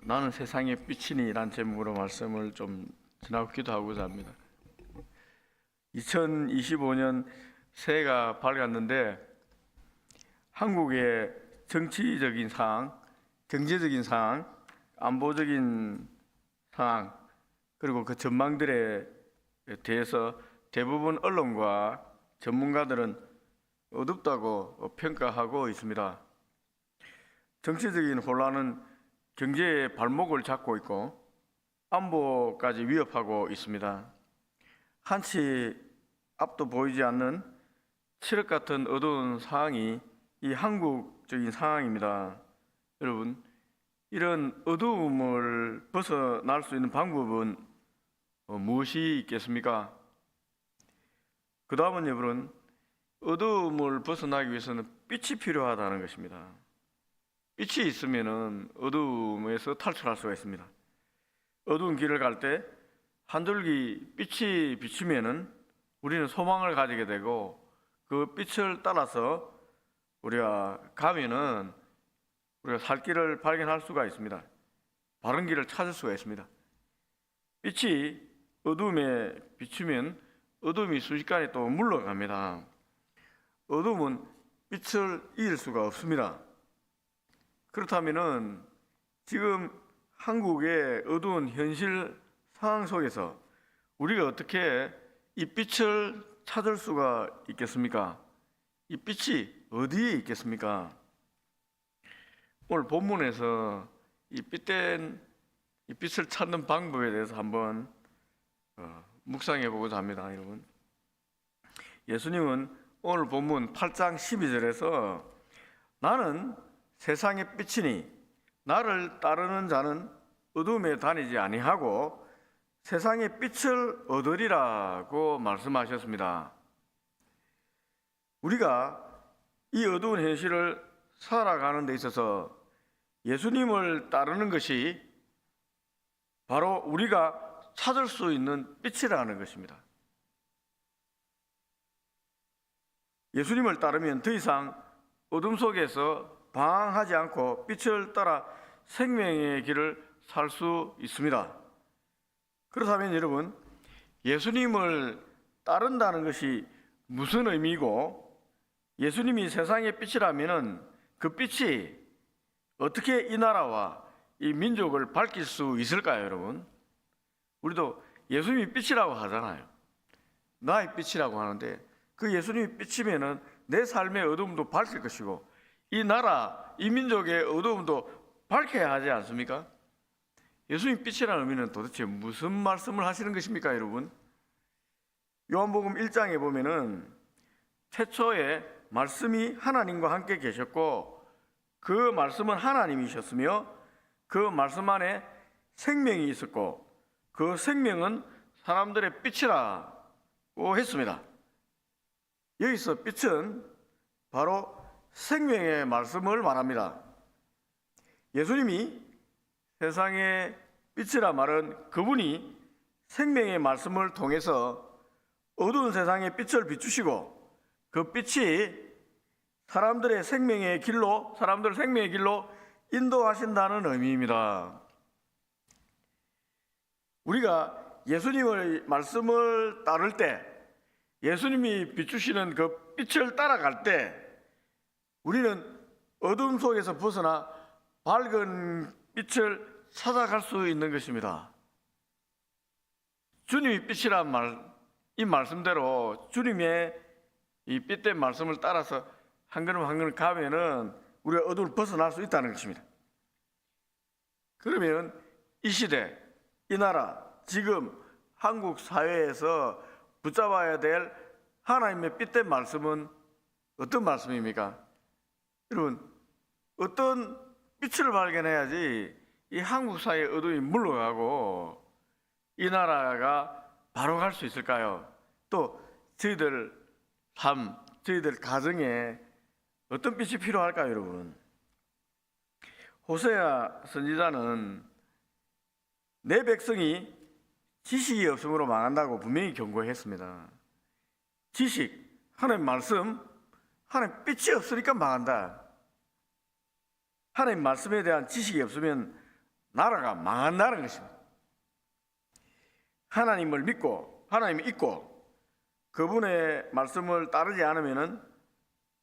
나는 세상의 빛이니 라는 제목으로 말씀을 좀 전하고 기도하고자 합니다. 2025년 새해가 밝았는데 한국의 정치적인 상황, 경제적인 상황, 안보적인 상황, 그리고 그 전망들에 대해서 대부분 언론과 전문가들은 어둡다고 평가하고 있습니다. 정치적인 혼란은 경제의 발목을 잡고 있고 안보까지 위협하고 있습니다. 한치 앞도 보이지 않는 칠흑 같은 어두운 상황이 이 한국적인 상황입니다. 여러분, 이런 어두움을 벗어날 수 있는 방법은 무엇이 있겠습니까? 그 다음은 여러분, 어두움을 벗어나기 위해서는 빛이 필요하다는 것입니다. 빛이 있으면 어두움에서 탈출할 수가 있습니다. 어두운 길을 갈 때 한 줄기 빛이 비치면은 우리는 소망을 가지게 되고 그 빛을 따라서 우리가 가면은 우리가 살 길을 발견할 수가 있습니다. 바른 길을 찾을 수가 있습니다. 빛이 어두움에 비추면 어두움이 순식간에 또 물러갑니다. 어두움은 빛을 이길 수가 없습니다. 그렇다면은 지금 한국의 어두운 현실 상황 속에서 우리가 어떻게 이 빛을 찾을 수가 있겠습니까? 이 빛이 어디에 있겠습니까? 오늘 본문에서 이 빛을 찾는 방법에 대해서 한번 묵상해 보고자 합니다, 여러분. 예수님은 오늘 본문 8장 12절에서 나는 세상의 빛이니 나를 따르는 자는 어둠에 다니지 아니하고 세상의 빛을 얻으리라고 말씀하셨습니다. 우리가 이 어두운 현실을 살아가는 데 있어서 예수님을 따르는 것이 바로 우리가 찾을 수 있는 빛이라는 것입니다. 예수님을 따르면 더 이상 어둠 속에서 방황하지 않고 빛을 따라 생명의 길을 살 수 있습니다. 그렇다면 여러분, 예수님을 따른다는 것이 무슨 의미고 예수님이 세상의 빛이라면 그 빛이 어떻게 이 나라와 이 민족을 밝힐 수 있을까요, 여러분? 우리도 예수님이 빛이라고 하잖아요. 나의 빛이라고 하는데 그 예수님이 빛이면은 내 삶의 어둠도 밝힐 것이고 이 나라, 이 민족의 어두움도 밝혀야 하지 않습니까? 예수님 빛이라는 의미는 도대체 무슨 말씀을 하시는 것입니까, 여러분? 요한복음 1장에 보면은 태초에 말씀이 하나님과 함께 계셨고 그 말씀은 하나님이셨으며 그 말씀 안에 생명이 있었고 그 생명은 사람들의 빛이라고 했습니다. 여기서 빛은 바로 생명의 말씀을 말합니다. 예수님이 세상의 빛이라 말은 그분이 생명의 말씀을 통해서 어두운 세상의 빛을 비추시고 그 빛이 사람들의 생명의 길로 인도하신다는 의미입니다. 우리가 예수님의 말씀을 따를 때 예수님이 비추시는 그 빛을 따라갈 때 우리는 어둠 속에서 벗어나 밝은 빛을 찾아갈 수 있는 것입니다. 주님이 빛이란 이 말씀대로 주님의 이 빛된 말씀을 따라서 한 걸음 한 걸음 가면은 우리가 어둠을 벗어날 수 있다는 것입니다. 그러면 이 시대, 이 나라, 지금 한국 사회에서 붙잡아야 될 하나님의 빛된 말씀은 어떤 말씀입니까? 여러분, 어떤 빛을 발견해야지 이 한국 사회의 어둠이 물러가고 이 나라가 바로 갈 수 있을까요? 또 저희들 삶, 저희들 가정에 어떤 빛이 필요할까요, 여러분? 호세아 선지자는 내 백성이 지식이 없음으로 망한다고 분명히 경고했습니다. 지식, 하나님 말씀, 하나님 빛이 없으니까 망한다. 하나님 말씀에 대한 지식이 없으면 나라가 망한다는 것입니다. 하나님을 믿고 하나님을 잊고 그분의 말씀을 따르지 않으면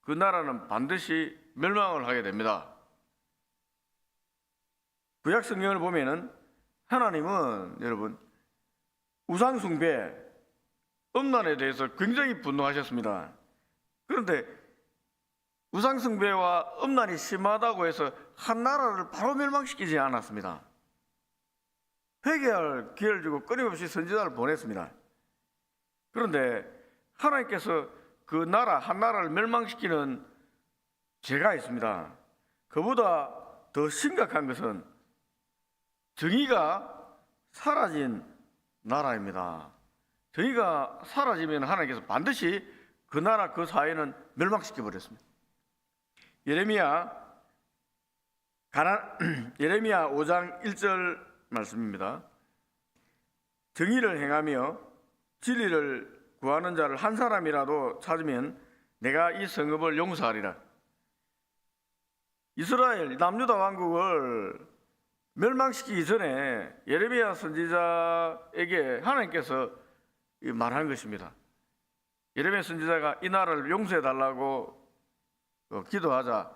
그 나라는 반드시 멸망을 하게 됩니다. 구약 성경을 보면은 하나님은 여러분 우상 숭배, 음란에 대해서 굉장히 분노하셨습니다. 그런데 우상 숭배와 음란이 심하다고 해서 한 나라를 바로 멸망시키지 않았습니다. 회개할 기회를 주고 끊임없이 선지자를 보냈습니다. 그런데 하나님께서 그 나라 한 나라를 멸망시키는 죄가 있습니다. 그보다 더 심각한 것은 정의가 사라진 나라입니다. 정의가 사라지면 하나님께서 반드시 그 나라 그 사회는 멸망시켜 버렸습니다. 예레미야 5장 1절 말씀입니다. 정의를 행하며 진리를 구하는 자를 한 사람이라도 찾으면 내가 이 성읍을 용서하리라. 이스라엘 남유다 왕국을 멸망시키기 전에 예레미야 선지자에게 하나님께서 말한 것입니다. 예레미야 선지자가 이 나라를 용서해 달라고 기도하자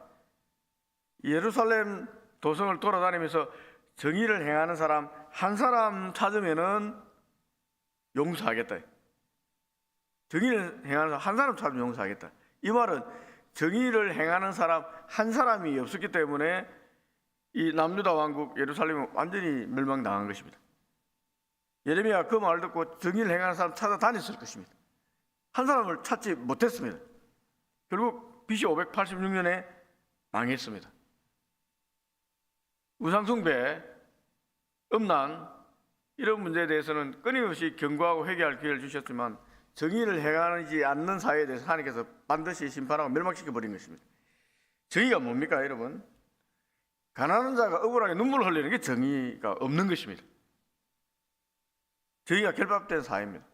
예루살렘 도성을 돌아다니면서 정의를 행하는 사람 한 사람 찾으면은 용서하겠다. 정의를 행하는 사람 한 사람 찾으면 용서하겠다. 이 말은 정의를 행하는 사람 한 사람이 없었기 때문에 이 남유다 왕국 예루살렘은 완전히 멸망당한 것입니다. 예레미야 그 말을 듣고 정의를 행하는 사람 찾아다녔을 것입니다. 한 사람을 찾지 못했습니다. 결국 BC 586년에 망했습니다. 우상숭배, 음란 이런 문제에 대해서는 끊임없이 경고하고 회개할 기회를 주셨지만 정의를 행하지 않는 사회에 대해서 하나님께서 반드시 심판하고 멸망시켜 버린 것입니다. 정의가 뭡니까 여러분? 가난한 자가 억울하게 눈물을 흘리는 게 정의가 없는 것입니다. 정의가 결핍된 사회입니다.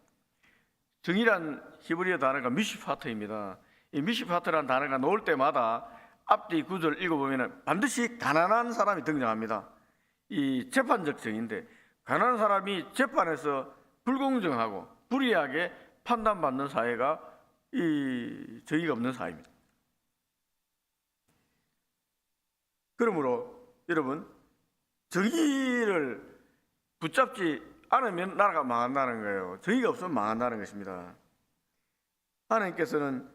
정의란 히브리어 단어가 미시파트입니다. 이 미시파트라는 단어가 나올 때마다 앞뒤 구절을 읽어보면 반드시 가난한 사람이 등장합니다. 이 재판적 정의인데 가난한 사람이 재판에서 불공정하고 불이하게 판단받는 사회가 이 정의가 없는 사회입니다. 그러므로 여러분 정의를 붙잡지 않으면 나라가 망한다는 거예요. 정의가 없으면 망한다는 것입니다. 하나님께서는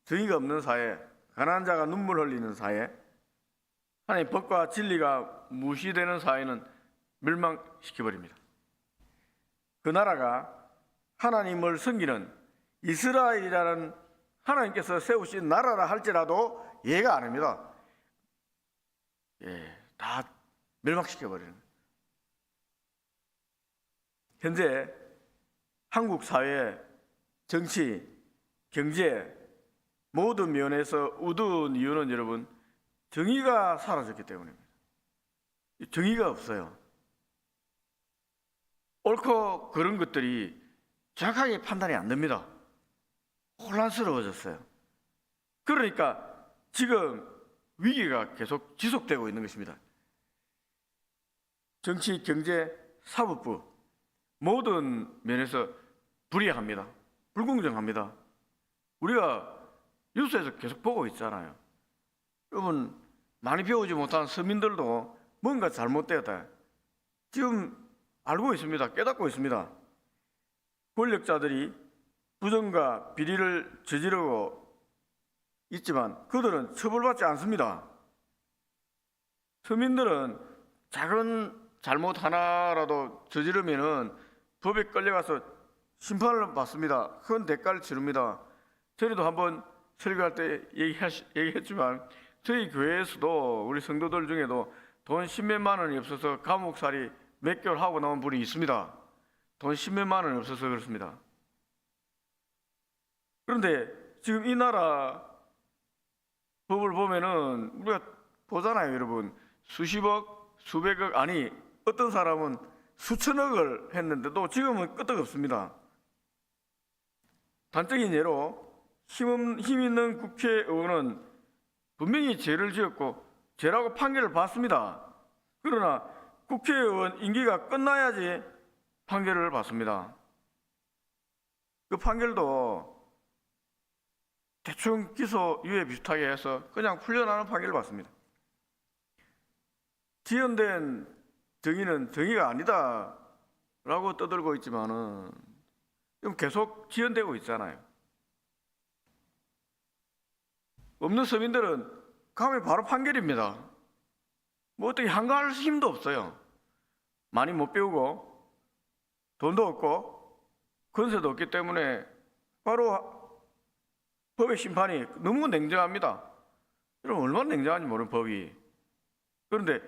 정의가 없는 사회, 가난한 자가 눈물 흘리는 사회, 하나님 법과 진리가 무시되는 사회는 멸망시켜버립니다. 그 나라가 하나님을 섬기는 이스라엘이라는 하나님께서 세우신 나라라 할지라도 이해가 안 합니다. 다 멸망시켜버리는 거예요. 현재 한국 사회, 정치, 경제 모든 면에서 어두운 이유는 여러분 정의가 사라졌기 때문입니다. 정의가 없어요. 옳고 그런 것들이 정확하게 판단이 안 됩니다. 혼란스러워졌어요. 그러니까 지금 위기가 계속 지속되고 있는 것입니다. 정치, 경제, 사법부 모든 면에서 불이합니다. 불공정합니다. 우리가 뉴스에서 계속 보고 있잖아요. 여러분 많이 배우지 못한 서민들도 뭔가 잘못되었다. 지금 알고 있습니다. 깨닫고 있습니다. 권력자들이 부정과 비리를 저지르고 있지만 그들은 처벌받지 않습니다. 서민들은 작은 잘못 하나라도 저지르면은 법에 끌려가서 심판을 받습니다. 큰 대가를 치릅니다. 저희도 한번 설교할 때 얘기했지만 저희 교회에서도 우리 성도들 중에도 돈 10몇만 원이 없어서 감옥살이 몇 개월 하고 나온 분이 있습니다. 돈 10몇만 원이 없어서 그렇습니다. 그런데 지금 이 나라 법을 보면은 우리가 보잖아요, 여러분. 수십억, 수백억, 아니 어떤 사람은 수천억을 했는데도 지금은 끄떡없습니다. 단적인 예로 힘 있는 국회의원은 분명히 죄를 지었고 죄라고 판결을 받습니다. 그러나 국회의원 임기가 끝나야지 판결을 받습니다. 그 판결도 대충 기소유예 비슷하게 해서 그냥 풀려나는 판결을 받습니다. 지연된 정의는 정의가 아니다라고 떠들고 있지만은 지금 계속 지연되고 있잖아요. 없는 서민들은 가면 바로 판결입니다. 뭐 어떻게 한가할 힘도 없어요. 많이 못 배우고 돈도 없고 권세도 없기 때문에 바로 법의 심판이 너무 냉정합니다. 여러분 얼마나 냉정한지 모르는 법이. 그런데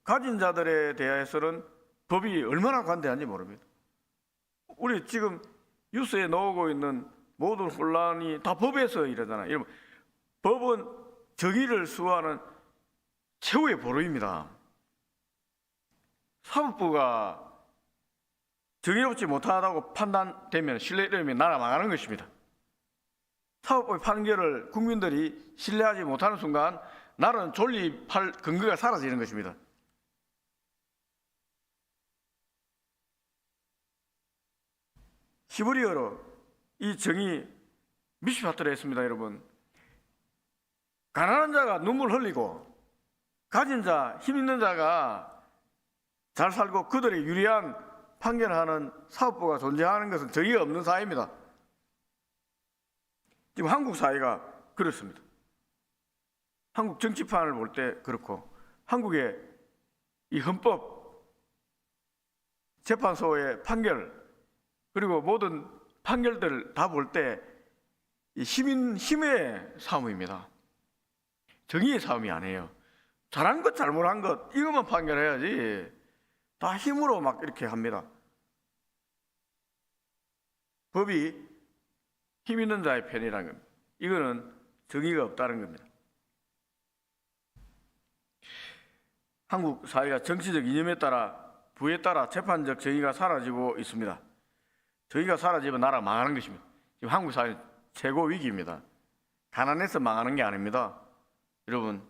가진 자들에 대해서는 법이 얼마나 관대한지 모릅니다. 우리 지금 뉴스에 나오고 있는 모든 혼란이 다 법에서 이러잖아요. 여러분 법은 정의를 수호하는 최후의 보루입니다. 사법부가 정의롭지 못하다고 판단되면 신뢰되면 나라 망하는 것입니다. 사법부의 판결을 국민들이 신뢰하지 못하는 순간 나라는 존립할 근거가 사라지는 것입니다. 히브리어로 이 정의 미시파트를 했습니다. 여러분 가난한 자가 눈물 흘리고 가진 자, 힘 있는 자가 잘 살고 그들의 유리한 판결하는 사법부가 존재하는 것은 정의가 없는 사회입니다. 지금 한국 사회가 그렇습니다. 한국 정치판을 볼 때 그렇고 한국의 이 헌법 재판소의 판결 그리고 모든 판결들 다 볼 때 힘의 싸움입니다. 정의의 싸움이 아니에요. 잘한 것 잘못한 것 이것만 판결해야지 다 힘으로 막 이렇게 합니다. 법이 힘 있는 자의 편이라는 겁니다. 이거는 정의가 없다는 겁니다. 한국 사회가 정치적 이념에 따라 부에 따라 재판적 정의가 사라지고 있습니다. 정의가 사라지면 나라 망하는 것입니다. 지금 한국 사회는 최고 위기입니다. 가난해서 망하는 게 아닙니다. 여러분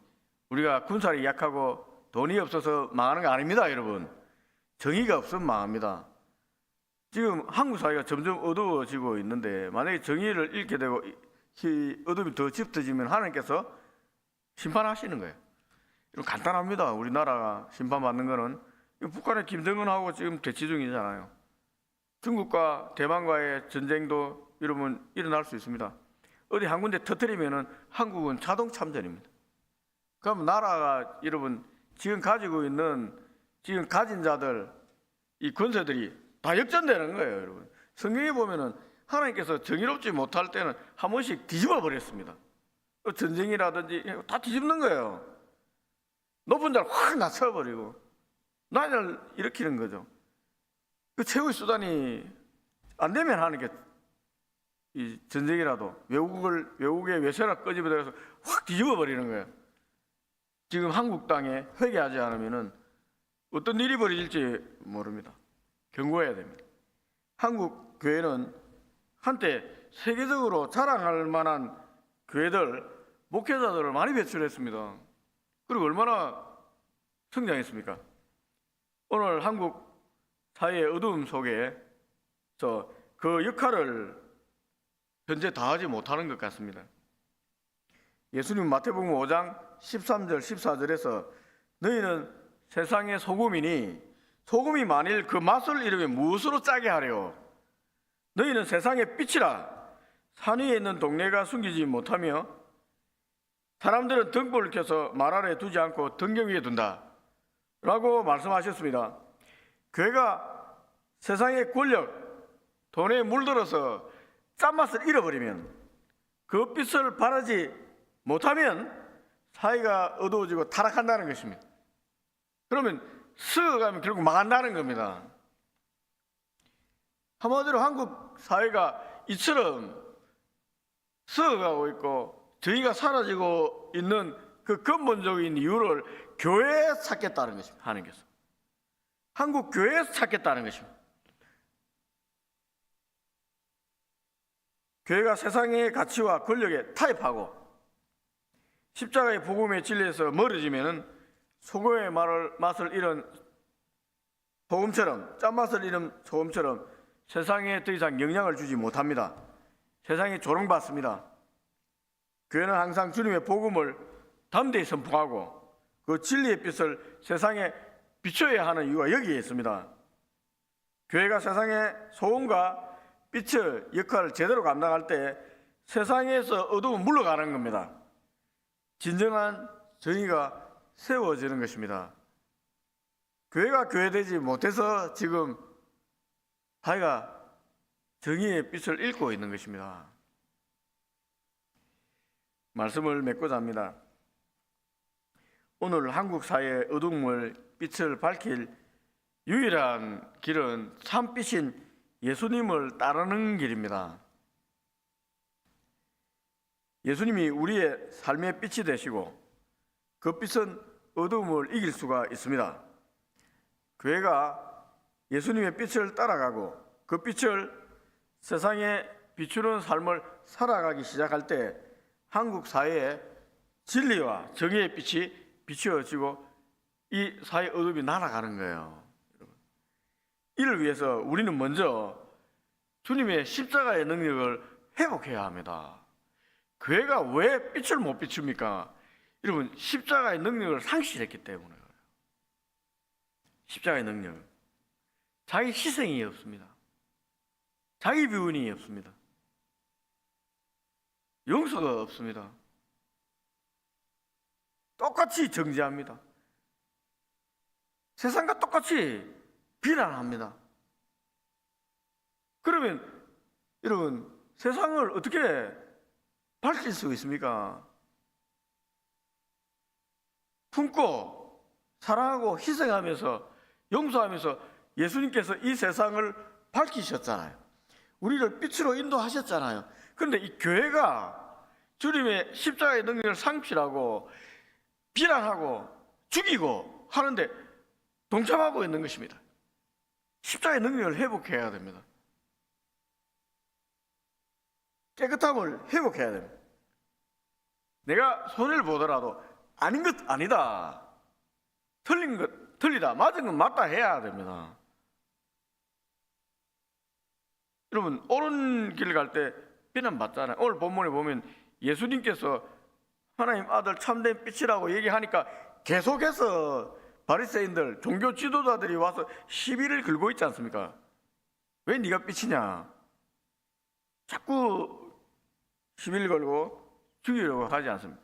우리가 군사력이 약하고 돈이 없어서 망하는 게 아닙니다. 여러분 정의가 없으면 망합니다. 지금 한국 사회가 점점 어두워지고 있는데 만약에 정의를 잃게 되고 이 어둠이 더 짙어지면 하나님께서 심판하시는 거예요. 이건 간단합니다. 우리나라가 심판받는 거는 북한의 김정은하고 지금 대치 중이잖아요. 중국과 대만과의 전쟁도 여러분 일어날 수 있습니다. 어디 한 군데 터뜨리면은 한국은 자동 참전입니다. 그럼 나라가 여러분 지금 가지고 있는 지금 가진 자들 이 권세들이 다 역전되는 거예요. 여러분 성경에 보면은 하나님께서 정의롭지 못할 때는 한 번씩 뒤집어 버렸습니다. 전쟁이라든지 다 뒤집는 거예요. 높은 자를 확 낮춰버리고 난을 일으키는 거죠. 그 최후의 수단이 안 되면 하는 게 이 전쟁이라도 외국의 외세가 끄집어내서 확 뒤집어 버리는 거예요. 지금 한국 땅에 회개하지 않으면은 어떤 일이 벌어질지 모릅니다. 경고해야 됩니다. 한국 교회는 한때 세계적으로 자랑할 만한 교회들, 목회자들을 많이 배출했습니다. 그리고 얼마나 성장했습니까? 오늘 한국 사회의 어두움 속에 그 역할을 현재 다하지 못하는 것 같습니다. 예수님 마태복음 5장 13절 14절에서 너희는 세상의 소금이니 소금이 만일 그 맛을 잃으면 무엇으로 짜게 하려? 너희는 세상의 빛이라. 산 위에 있는 동네가 숨기지 못하며 사람들은 등불을 켜서 말 아래 두지 않고 등경 위에 둔다 라고 말씀하셨습니다. 교회가 세상의 권력, 돈에 물들어서 짠맛을 잃어버리면 그 빛을 바라지 못하면 사회가 어두워지고 타락한다는 것입니다. 그러면 썩어가면 결국 망한다는 겁니다. 한마디로 한국 사회가 이처럼 썩어가고 있고 정의가 사라지고 있는 그 근본적인 이유를 교회에 찾겠다는 것입니다. 하나님께서 한국 교회에서 찾겠다는 것입니다. 교회가 세상의 가치와 권력에 타협하고 십자가의 복음의 진리에서 멀어지면 소금의 맛을 잃은 소금처럼, 짠맛을 잃은 소금처럼 세상에 더 이상 영향을 주지 못합니다. 세상에 조롱받습니다. 교회는 항상 주님의 복음을 담대히 선포하고 그 진리의 빛을 세상에 비춰야 하는 이유가 여기에 있습니다. 교회가 세상의 소금과 빛의 역할을 제대로 감당할 때 세상에서 어두움은 물러가는 겁니다. 진정한 정의가 세워지는 것입니다. 교회가 교회되지 못해서 지금 사회가 정의의 빛을 잃고 있는 것입니다. 말씀을 맺고자 합니다. 오늘 한국 사회의 어둠을 빛을 밝힐 유일한 길은 참빛인 예수님을 따르는 길입니다. 예수님이 우리의 삶의 빛이 되시고 그 빛은 어둠을 이길 수가 있습니다. 교회가 예수님의 빛을 따라가고 그 빛을 세상에 비추는 삶을 살아가기 시작할 때 한국 사회에 진리와 정의의 빛이 비추어지고 이 사회 어둠이 날아가는 거예요. 이를 위해서 우리는 먼저 주님의 십자가의 능력을 회복해야 합니다. 교회가 왜 빛을 못 비춥니까? 여러분, 십자가의 능력을 상실했기 때문에 그래요. 십자가의 능력, 자기 희생이 없습니다. 자기 비운이 없습니다. 용서가 없습니다. 똑같이 정죄합니다. 세상과 똑같이 비난합니다. 그러면 여러분, 세상을 어떻게 밝힐 수 있습니까? 품고 사랑하고 희생하면서 용서하면서 예수님께서 이 세상을 밝히셨잖아요. 우리를 빛으로 인도하셨잖아요. 그런데 이 교회가 주님의 십자가의 능력을 상실하고 비난하고 죽이고 하는데 동참하고 있는 것입니다. 십자가의 능력을 회복해야 됩니다. 깨끗함을 회복해야 됩니다. 내가 손해를 보더라도 아닌 것 아니다, 틀린 것 틀리다, 맞은 건 맞다 해야 됩니다. 여러분, 옳은 길 갈 때 비난받잖아요. 오늘 본문에 보면 예수님께서 하나님 아들 참된 빛이라고 얘기하니까 계속해서 바리새인들, 종교 지도자들이 와서 시비를 걸고 있지 않습니까? 왜 네가 빛이냐? 자꾸 시비를 걸고 죽이려고 하지 않습니다.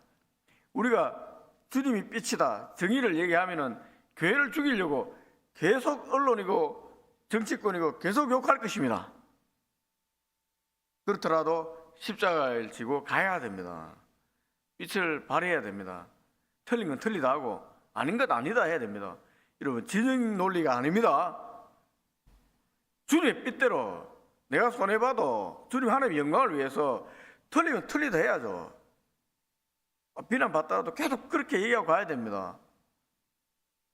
우리가 주님이 빛이다, 정의를 얘기하면은 교회를 죽이려고 계속 언론이고 정치권이고 계속 욕할 것입니다. 그렇더라도 십자가를 지고 가야 됩니다. 빛을 발해야 됩니다. 틀린 건 틀리다 하고 아닌 것 아니다 해야 됩니다. 여러분, 진영 논리가 아닙니다. 주님의 빛대로 내가 손해봐도 주님 하나님의 영광을 위해서 틀리면 틀리다 해야죠. 비난받더라도 계속 그렇게 얘기하고 가야 됩니다.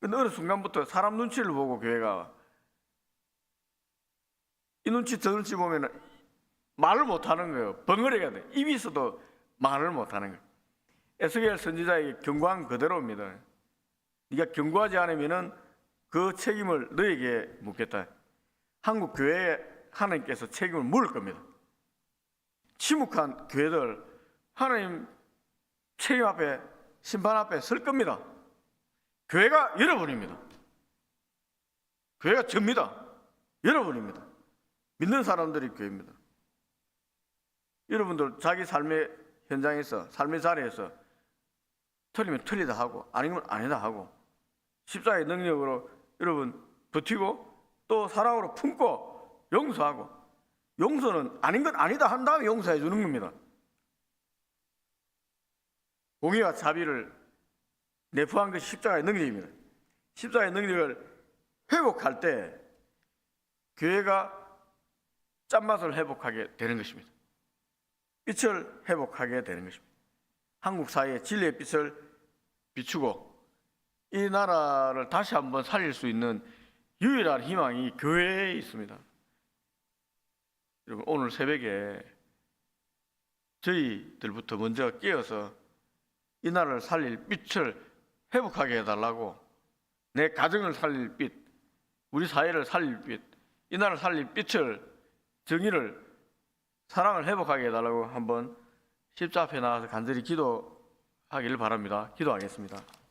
근데 어느 순간부터 사람 눈치를 보고 교회가 이 눈치 저 눈치 보면 말을 못하는 거예요. 벙어리가 돼. 입이 있어도 말을 못하는 거예요. 에스겔 선지자에게 경고한 그대로입니다. 네가 경고하지 않으면 그 책임을 너에게 묻겠다. 한국 교회에 하나님께서 책임을 물을 겁니다. 침묵한 교회들 하나님 책임 앞에, 심판 앞에 설 겁니다. 교회가 여러분입니다. 교회가 접니다. 여러분입니다. 믿는 사람들이 교회입니다. 여러분들 자기 삶의 현장에서, 삶의 자리에서 틀리면 틀리다 하고 아니면 아니다 하고 십자가의 능력으로 여러분 버티고 또 사랑으로 품고 용서하고, 용서는 아닌 건 아니다 한 다음에 용서해 주는 겁니다. 공의와 자비를 내포한 것이 십자가의 능력입니다. 십자가의 능력을 회복할 때 교회가 짠맛을 회복하게 되는 것입니다. 빛을 회복하게 되는 것입니다. 한국 사회의 진리의 빛을 비추고 이 나라를 다시 한번 살릴 수 있는 유일한 희망이 교회에 있습니다. 여러분, 오늘 새벽에 저희들부터 먼저 깨어서 이 나라를 살릴 빛을 회복하게 해달라고, 내 가정을 살릴 빛, 우리 사회를 살릴 빛, 이 나라를 살릴 빛을, 정의를, 사랑을 회복하게 해달라고 한번 십자 앞에 나가서 간절히 기도하기를 바랍니다. 기도하겠습니다.